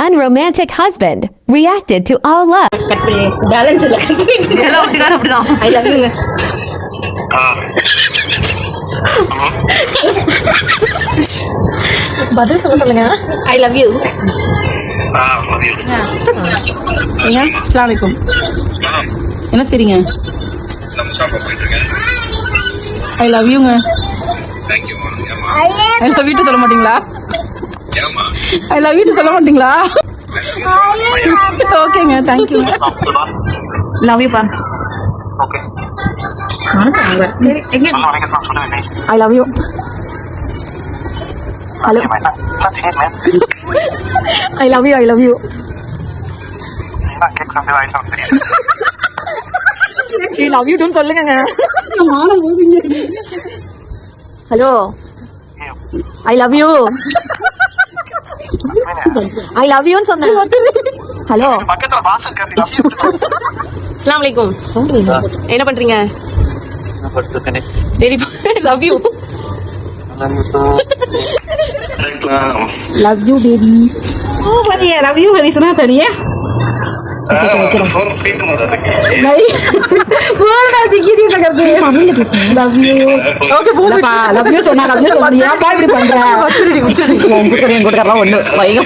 unromantic husband reacted to our love. Balance இல்ல எல்லாம் ஒட்டுக்கார அப்படிதான். ஐ லவ் யூங்க. பதில் சொல்லுங்க. ஐ லவ் யூ. ஏங்க அஸ்ஸலாமு அலைக்கும். என்ன சரிங்க? ஐ லவ் யூங்க. ஐ லவ் யூ சொல்ல மாட்டீங்களா? ஐ லவ் யூ சொல்ல மாட்டீங்களா? ஓகேங்க, தேங்க் யூ. லவ் யூ பா. ஓகே சரி எங்க I love you. Hello I love you. I love you. I love you don't சொல்லுங்க. Hello I love you. I love யூன்னு சொன்னேன். ஹலோ அஸ்ஸலாமு அலைக்கும். என்ன பண்றீங்க? சரி love you. Love you baby. ओ बढ़िया लव यू हरी सुना था नहीं है? नहीं बोलना जिक्की जी से करते हैं मामूली ले किसने लव यू. ओके बोल लव यू सोना यार बाय இப்படி பண்ற வச்சிருடி உங்க கூட ஒண்ணு வைங்க.